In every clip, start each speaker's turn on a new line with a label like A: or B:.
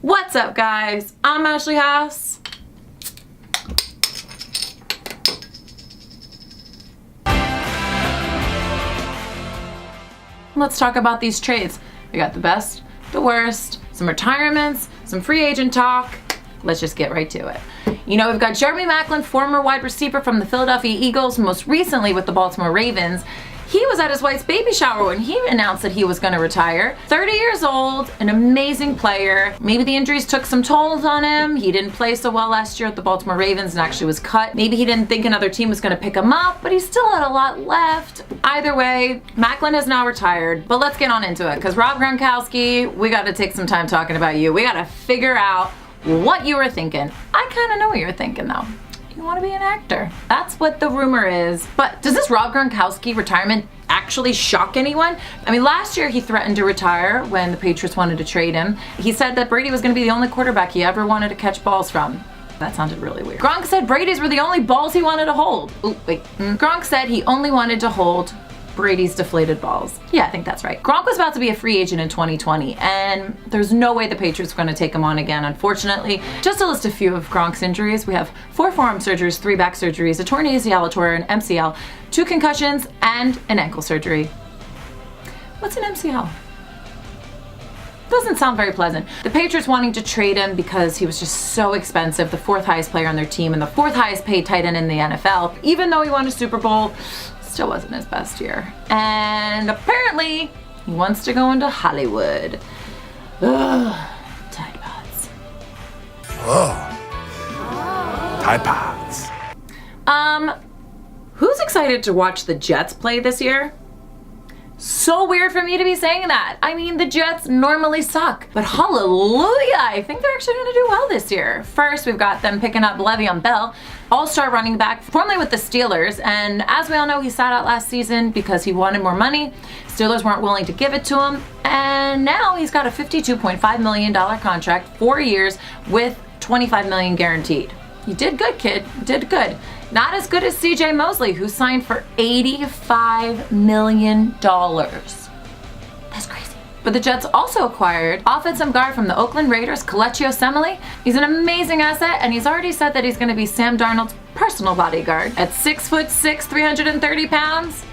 A: What's up, guys? I'm Ashley Haas. Let's talk about these trades. We got the best, the worst, some retirements, some free agent talk. Let's just get right to it. You know, we've got Jeremy Maclin, former wide receiver from the Philadelphia Eagles, most recently with the Baltimore Ravens. He was at his wife's baby shower when he announced that he was going to retire. 30 years old, an amazing player. Maybe the injuries took some tolls on him. He didn't play so well last year at the Baltimore Ravens and actually was cut. Maybe he didn't think another team was going to pick him up, but he still had a lot left. Either way, Maclin has now retired, but let's get on into it because Rob Gronkowski, we got to take some time talking about you. We got to figure out what you were thinking. I kind of know what you were thinking though. You want to be an actor. That's what the rumor is. But does this Rob Gronkowski retirement actually shock anyone? I mean, last year he threatened to retire when the Patriots wanted to trade him. He said that Brady was going to be the only quarterback he ever wanted to catch balls from. That sounded really weird. Gronk said Brady's were the only balls he wanted to hold. Ooh, wait. Gronk said he only wanted to hold Brady's deflated balls. Yeah, I think that's right. Gronk was about to be a free agent in 2020, and there's no way the Patriots were going to take him on again, unfortunately. Just to list a few of Gronk's injuries, we have 4 forearm surgeries, 3 back surgeries, a torn ACL, a torn MCL, 2 concussions, and an ankle surgery. What's an MCL? Doesn't sound very pleasant. The Patriots wanting to trade him because he was just so expensive, the 4th highest player on their team and the 4th highest paid tight end in the NFL. Even though he won a Super Bowl, still wasn't his best year. And apparently, he wants to go into Hollywood. Ugh, Tide Pods.
B: Oh. Tide Pods.
A: Who's excited to watch the Jets play this year? So weird for me to be saying that. I mean, the Jets normally suck, but hallelujah, I think they're actually gonna do well this year. First, we've got them picking up Le'Veon Bell, all-star running back, formerly with the Steelers, and as we all know, he sat out last season because he wanted more money. Steelers weren't willing to give it to him, and now he's got a $52.5 million contract, 4 years with $25 million guaranteed. You did good, kid, you did good. Not as good as CJ Mosley, who signed for $85 million. That's crazy. But the Jets also acquired offensive guard from the Oakland Raiders, Kelechi Osemele. He's an amazing asset, and he's already said that he's going to be Sam Darnold's personal bodyguard. At 6'6", 330 pounds,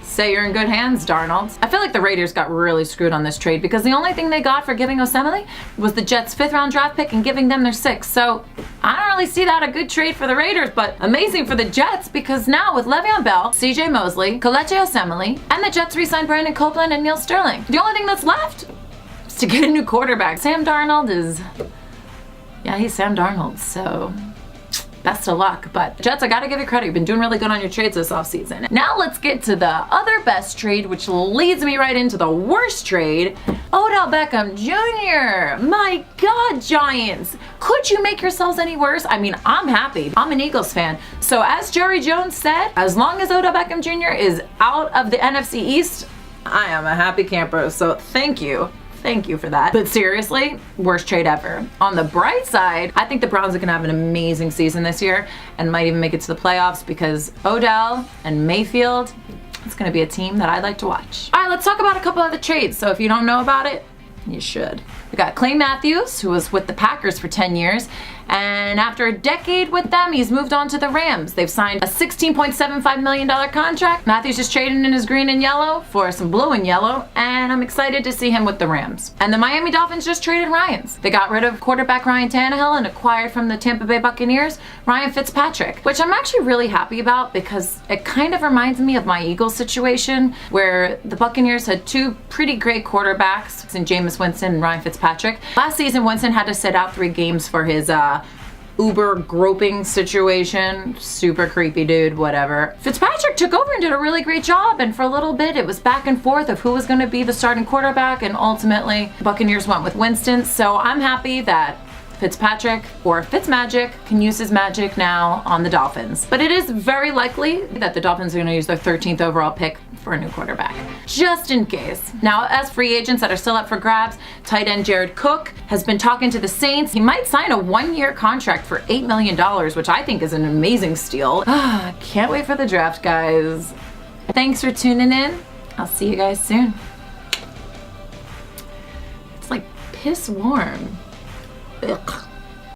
A: say you're in good hands, Darnold. I feel like the Raiders got really screwed on this trade because the only thing they got for giving Osemele was the Jets' 5th round draft pick and giving them their 6th. So I don't really see that a good trade for the Raiders, but amazing for the Jets because now with Le'Veon Bell, CJ Mosley, Kelechi Osemele, and the Jets re-signed Brandon Copeland and Neil Sterling. The only thing that's left is to get a new quarterback. Sam Darnold is, yeah, he's Sam Darnold, so best of luck. But Jets, I gotta give you credit. You've been doing really good on your trades this offseason. Now let's get to the other best trade, which leads me right into the worst trade. Odell Beckham Jr. My God, Giants. Could you make yourselves any worse? I mean, I'm happy. I'm an Eagles fan. So as Jerry Jones said, as long as Odell Beckham Jr. is out of the NFC East, I am a happy camper. So thank you. Thank you for that. But seriously, worst trade ever. On the bright side, I think the Browns are gonna have an amazing season this year and might even make it to the playoffs because Odell and Mayfield, it's gonna be a team that I'd like to watch. All right, let's talk about a couple of the trades. So if you don't know about it, you should. We got Clay Matthews, who was with the Packers for 10 years, and after a decade with them, he's moved on to the Rams. They've signed a $16.75 million contract. Matthews is trading in his green and yellow for some blue and yellow, and I'm excited to see him with the Rams. And the Miami Dolphins just traded Ryans. They got rid of quarterback Ryan Tannehill and acquired from the Tampa Bay Buccaneers Ryan Fitzpatrick, which I'm actually really happy about because it kind of reminds me of my Eagles situation where the Buccaneers had 2 pretty great quarterbacks in Jameis Winston and Ryan Fitzpatrick. Last season, Winston had to sit out 3 games for his Uber groping situation. Super creepy dude, whatever. Fitzpatrick took over and did a really great job, and for a little bit it was back and forth of who was going to be the starting quarterback, and ultimately the Buccaneers went with Winston. So I'm happy that Fitzpatrick, or Fitzmagic, can use his magic now on the Dolphins. But it is very likely that the Dolphins are going to use their 13th overall pick for a new quarterback, just in case. Now, as free agents that are still up for grabs, tight end Jared Cook has been talking to the Saints. He might sign a 1-year contract for $8 million, which I think is an amazing steal. Can't wait for the draft, guys. Thanks for tuning in. I'll see you guys soon. It's like piss warm. Ugh.